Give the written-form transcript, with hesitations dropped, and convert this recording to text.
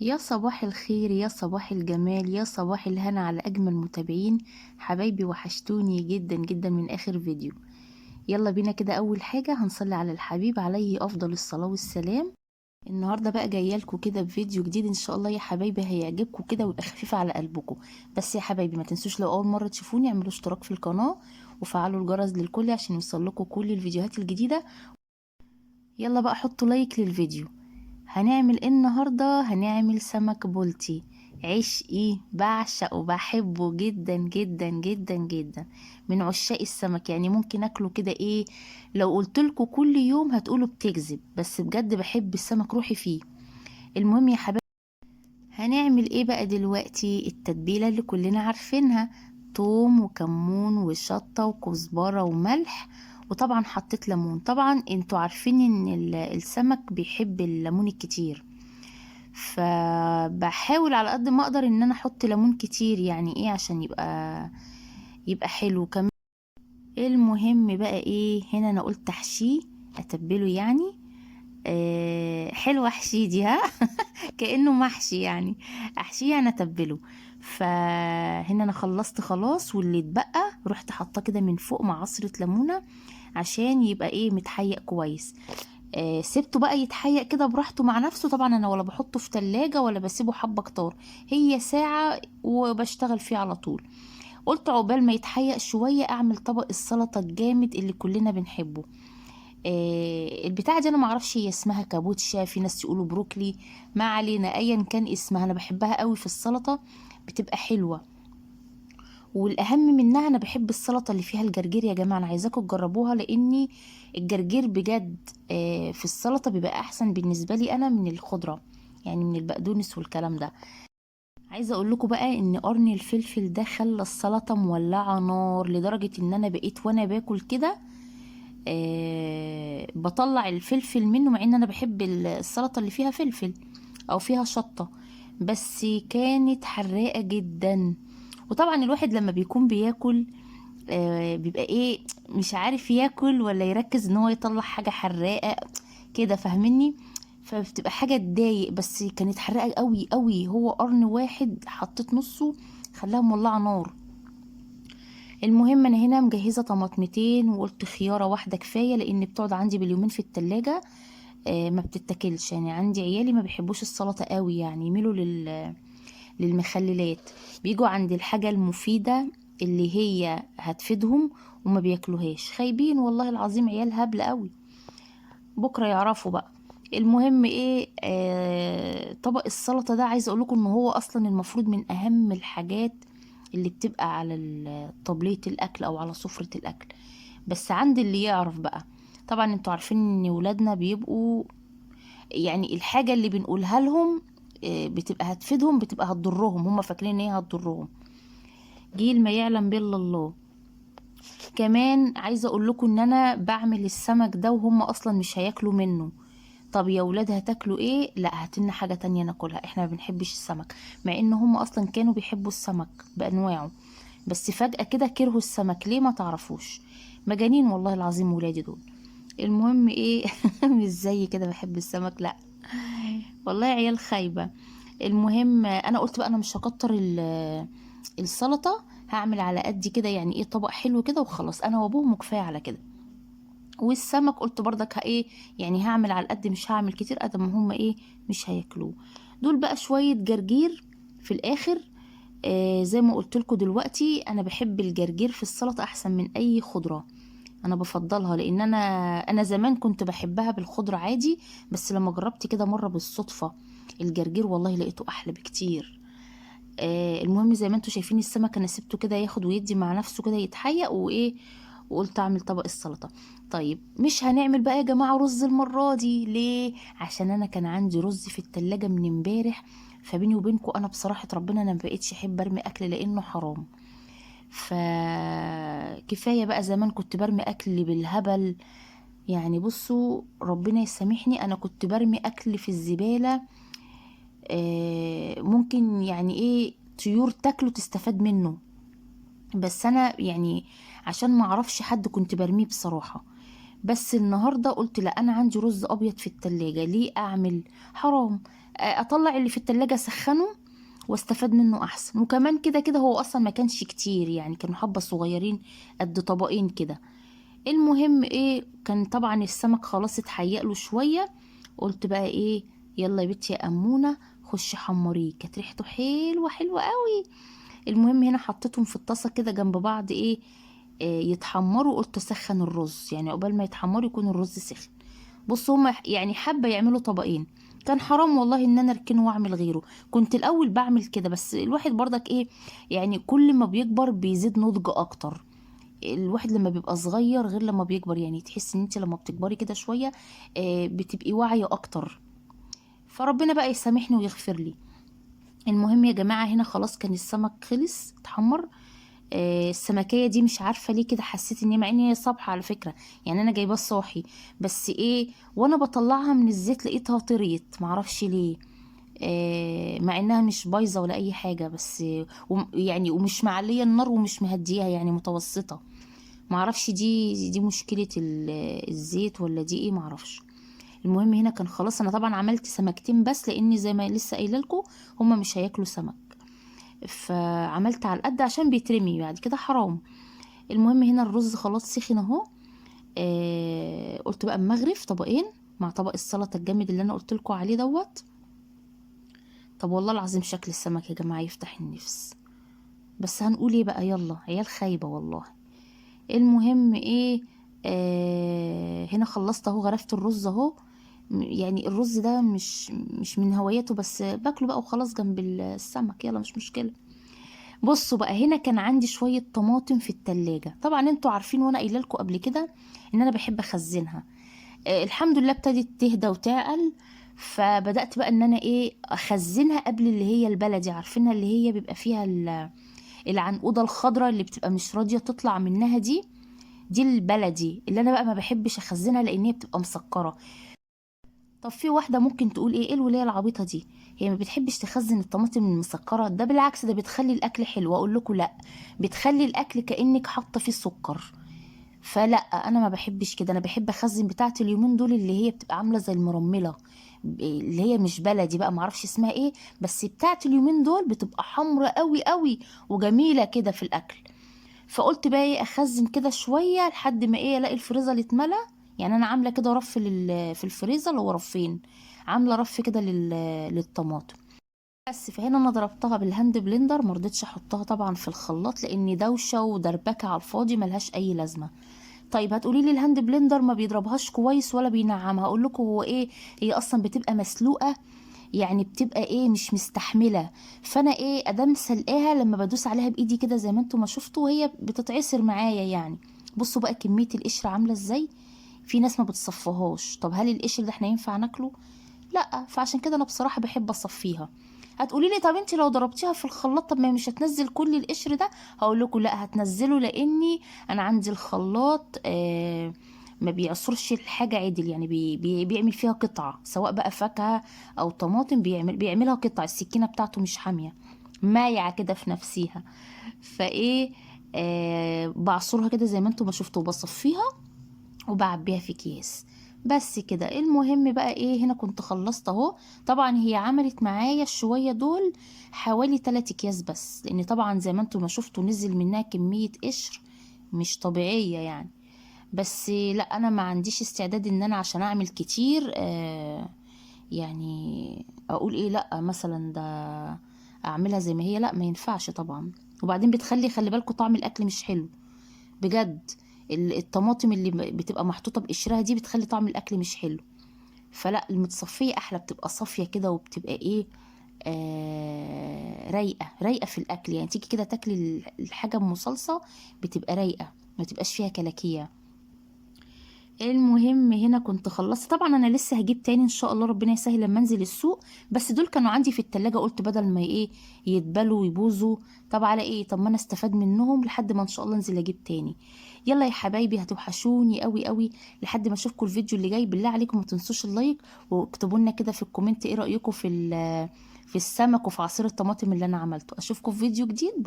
يا صباح الخير، يا صباح الجمال، يا صباح الهنا على أجمل متابعين. حبايبي وحشتوني جدا جدا من آخر فيديو. يلا بينا كده. أول حاجة هنصلي على الحبيب عليه أفضل الصلاة والسلام. النهاردة بقى جايالكوا كده بفيديو جديد إن شاء الله يا حبايبي، هيعجبكوا كده ويبقى خفيف على قلبكم. بس يا حبايبي ما تنسوش لو أول مرة تشوفوني اعملوا اشتراك في القناة وفعلوا الجرس للكل عشان يوصلكوا كل الفيديوهات الجديدة. يلا بقى حطوا لايك للفيديو. هنعمل ايه النهاردة؟ هنعمل سمك بولتي. عشقي بعشقه بحبه جدا جدا جدا جدا. من عشاق السمك، يعني ممكن اكله كده ايه. لو قلتلكوا كل يوم هتقولوا بتكذب، بس بجد بحب السمك روحي فيه. المهم يا حبايبي، هنعمل ايه بقى دلوقتي؟ التتبيلة اللي كلنا عارفينها: توم وكمون وشطة وكزبرة وملح. وطبعا حطيت ليمون. طبعا انتوا عارفين ان السمك بيحب الليمون الكتير، فبحاول على قد ما اقدر ان انا احط ليمون كتير، يعني ايه، عشان يبقى حلو كمان. المهم بقى ايه، هنا انا قلت احشيه، اتبله يعني. حلوة احشيه دي، ها. كأنه محشي يعني. احشيه انا اتبله. فهنا انا خلصت خلاص، واللي اتبقى رحت حاطاه كده من فوق مع عصرة ليمونة عشان يبقى ايه متحيق كويس. سبته بقى يتحيق كده براحته مع نفسه. طبعا انا ولا بحطه في تلاجة ولا بسيبه حبة كتار، هي ساعة وبشتغل فيه على طول. قلت عقبال ما يتحيق شوية اعمل طبق السلطة الجامد اللي كلنا بنحبه. البتاعة دي انا معرفش هي اسمها كابوتشا، في ناس يقولوا بروكلي، ما علينا ايا كان اسمها، انا بحبها قوي في السلطة، بتبقى حلوة. والاهم منها انا بحب السلطه اللي فيها الجرجير. يا جماعه انا عايزاكم تجربوها، لاني الجرجير بجد في السلطه بيبقى احسن بالنسبه لي انا من الخضره، يعني من البقدونس والكلام ده. عايزه اقول لكم بقى ان قرن الفلفل ده خلى السلطه مولعه نار، لدرجه ان انا بقيت وانا باكل كده بطلع الفلفل منه، مع ان انا بحب السلطه اللي فيها فلفل او فيها شطه، بس كانت حراقه جدا. وطبعا الواحد لما بيكون بياكل بيبقى ايه، مش عارف ياكل ولا يركز ان هو يطلع حاجة حراقة كده، فاهمني؟ فبتبقى حاجة تضايق، بس كانت حراقة قوي قوي. هو قرن واحد حطيت نصه خلاها مولعة نار. المهم انا هنا مجهزة طماطمتين، وقلت خيارة واحدة كفاية لان بتقعد عندي باليومين في التلاجة. ما بتتاكلش، يعني عندي عيالي ما بيحبوش السلطة قوي، يعني يميلوا للمخللات. بيجوا عند الحاجة المفيدة اللي هي هتفيدهم وما بياكلوهاش، خايبين والله العظيم، عيال هبل قوي، بكرة يعرفوا بقى. المهم ايه، طبق السلطة ده عايزة اقولكم ان هو اصلا المفروض من اهم الحاجات اللي بتبقى على طبلية الاكل او على سفرة الاكل، بس عند اللي يعرف بقى. طبعا انتوا عارفين ان ولادنا بيبقوا، يعني الحاجة اللي بنقولها لهم بتبقى هتفيدهم بتبقى هتضرهم، هم فاكرين ان هي هتضرهم. جيل ما يعلم بالله الله. كمان عايزه اقول لكم ان انا بعمل السمك ده وهم اصلا مش هياكلوا منه. طب يا ولاد هتاكلوا ايه؟ لا هاتلنا حاجه تانية ناكلها، احنا ما بنحبش السمك، مع ان هم اصلا كانوا بيحبوا السمك بانواعه، بس فجاه كده كرهوا السمك، ليه ما تعرفوش؟ مجانين والله العظيم ولادي دول. المهم ايه، مش زي كده بحب السمك، لا والله عيال خايبة. المهم انا قلت بقى انا مش هكتر السلطة، هعمل على قد كده، يعني ايه، طبق حلو كده وخلاص، انا وابوهم كفايه على كده. والسمك قلت برضك ايه، يعني هعمل على قد، مش هعمل كتير قد ما هم ايه مش هياكلوه. دول بقى شوية جرجير في الاخر. زي ما قلت لكم دلوقتي انا بحب الجرجير في السلطة احسن من اي خضرة، انا بفضلها، لان انا زمان كنت بحبها بالخضرة عادي، بس لما جربت كده مرة بالصدفة الجرجير والله لقيته احلى بكتير. المهم زي ما انتوا شايفين السمك انا سبته كده ياخد ويدي مع نفسه كده يتحيق وايه، وقلت اعمل طبق السلطة. طيب مش هنعمل بقى يا جماعة رز المرة دي ليه؟ عشان انا كان عندي رز في التلاجة من امبارح، فبيني وبينكم انا بصراحة ربنا انا مبقتش احب ارمي اكل لانه حرام. فكفاية بقى، زمان كنت برمي اكل بالهبل، يعني بصوا ربنا يسامحني، انا كنت برمي اكل في الزبالة. ممكن يعني ايه طيور تاكله تستفاد منه، بس انا يعني عشان ما اعرفش حد كنت برميه بصراحة. بس النهارده قلت لا، انا عندي رز ابيض في التلاجة، ليه اعمل؟ حرام. اطلع اللي في التلاجة اسخنه واستفاد منه احسن. وكمان كده كده هو اصلا ما كانش كتير يعني، كانوا حبة صغيرين قد طبقين كده. المهم ايه، كان طبعا السمك خلاص اتحيق له شويه. قلت بقى ايه، يلا يا بنتي يا امونه خشي حمريه، كانت ريحته حلوه حلوه قوي. المهم هنا حطيتهم في الطاسه كده جنب بعض، ايه يتحمروا. قلت اسخن الرز يعني عقبال ما يتحمروا يكون الرز سخن. بصوا هما يعني حابه يعملوا طبقين، كان حرام والله ان انا اركنه واعمل غيره. كنت الاول بعمل كده، بس الواحد برضك ايه، يعني كل ما بيكبر بيزيد نضج اكتر. الواحد لما بيبقى صغير غير لما بيكبر، يعني تحس ان انت لما بتكبري كده شوية بتبقي واعية اكتر. فربنا بقى يسامحني ويغفر لي. المهم يا جماعة هنا خلاص كان السمك خلص اتحمر. السمكية دي مش عارفة ليه كده حسيت ان هي، مع ان هي صبحة على فكرة، يعني انا جايباه صاحي، بس ايه وانا بطلعها من الزيت لقيتها طريت، معرفش ليه. مع انها مش بايظة ولا اي حاجة، بس يعني ومش معلية النار ومش مهديها، يعني متوسطة. معرفش دي مشكلة الزيت ولا دي ايه، معرفش. المهم هنا كان خلاص، انا طبعا عملت سمكتين بس لاني زي ما لسه قايله لكم هما مش هياكلوا سمك، فعملت على القد عشان بيترمي بعد كده حرام. المهم هنا الرز خلاص سخن اهو. قلت بقى المغرف طبقين مع طبق السلطه الجامد اللي انا قلت لكم عليه دوت. طب والله العظيم شكل السمك يا جماعه يفتح النفس، بس هنقول ايه بقى، يلا عيال خايبه والله. المهم ايه، هنا خلصت اهو، غرفت الرز اهو. يعني الرز ده مش من هوايته، بس باكله بقى وخلاص جنب السمك، يلا مش مشكلة. بصوا بقى هنا كان عندي شوية طماطم في التلاجة، طبعا انتوا عارفين وانا قايله لكم قبل كده ان انا بحب اخزنها. الحمد لله ابتدت تهدى وتعقل، فبدأت بقى ان انا ايه اخزنها قبل اللي هي البلدي، عارفينها اللي هي بيبقى فيها العنقودة الخضراء اللي بتبقى مش راضية تطلع منها دي البلدي اللي انا بقى ما بحبش اخزنها لان هي بتبقى مسكره. طب في واحده ممكن تقول ايه الولايه العبيطه دي، هي ما بتحبش تخزن الطماطم المسكره؟ ده بالعكس، ده بتخلي الاكل حلو. اقول لكم لا، بتخلي الاكل كانك حاطه فيه سكر. فلا، انا ما بحبش كده، انا بحب اخزن بتاعه اليومين دول اللي هي بتبقى عامله زي المرمله، اللي هي مش بلدي بقى، معرفش اسمها ايه، بس بتاعه اليومين دول بتبقى حمرا قوي قوي وجميله كده في الاكل. فقلت بقى ايه اخزن كده شويه لحد ما ايه الاقي الفريزر اتملى. يعني انا عامله كده رف في الفريزر، هو رفين، عامله رف كده للطماطم. بس فهنا انا ضربتها بالهاند بلندر، مرضتش احطها طبعا في الخلاط لان دوشه ودربكه على الفاضي ملهاش اي لازمه. طيب هتقولي لي الهاند بلندر ما بيضربهاش كويس ولا بينعمها؟ اقول لكم هو ايه، هي اصلا بتبقى مسلوقه، يعني بتبقى ايه مش مستحمله. فانا ايه ادام سلقاها لما بدوس عليها بايدي كده زي ما انتم ما شفتوا وهي بتتعصر معايا يعني. بصوا بقى كميه القشر عامله ازاي، في ناس ما بتصفهاش. طب هل القشر ده احنا ينفع ناكله؟ لا، فعشان كده انا بصراحه بحب اصفيها. هتقولي لي طب انت لو ضربتيها في الخلاط طب ما هي مش هتنزل كل القشر ده؟ هقول لكم لا، هتنزله لاني انا عندي الخلاط ما بيعصرش الحاجه عدل، يعني بيعمل فيها قطعه، سواء بقى فاكهه او طماطم، بيعملها قطع، السكينه بتاعته مش حاميه، مايعه كده في نفسيها. فايه بعصرها كده زي ما انتم ما شفتوا، بصفيها وبعبيها في اكياس. بس كده. المهم بقى ايه، هنا كنت خلصت اهو. طبعا هي عملت معايا الشويه دول حوالي 3 اكياس بس، لان طبعا زي ما انتم ما شفتوا نزل منها كميه قشر مش طبيعيه يعني. بس لا، انا ما عنديش استعداد ان انا عشان اعمل كتير يعني اقول ايه لا مثلا ده اعملها زي ما هي، لا ما ينفعش طبعا. وبعدين خلي بالكم طعم الاكل مش حلو بجد. الطماطم اللي بتبقى محطوطه بقشرها دي بتخلي طعم الاكل مش حلو. فلا، المتصفيه احلى، بتبقى صافيه كده وبتبقى ايه رايقه رايقه في الاكل، يعني تيجي كده تاكلي الحاجه ام صلصه بتبقى رايقه، ما تبقاش فيها كلاكيع. المهم هنا كنت خلصت، طبعا انا لسه هجيب تاني ان شاء الله، ربنا يسهل لما انزل السوق، بس دول كانوا عندي في التلاجة، قلت بدل ما ايه يتبلوا ويبوظوا، طب على ايه، طب ما انا استفاد منهم لحد ما ان شاء الله انزل اجيب تاني. يلا يا حبايبي هتوحشوني قوي قوي، لحد ما اشوفكم الفيديو اللي جاي. بالله عليكم ما تنسوش اللايك، واكتبوا لنا كده في الكومنت ايه رأيكم في السمك وفي عصير الطماطم اللي انا عملته. اشوفكم في فيديو جديد.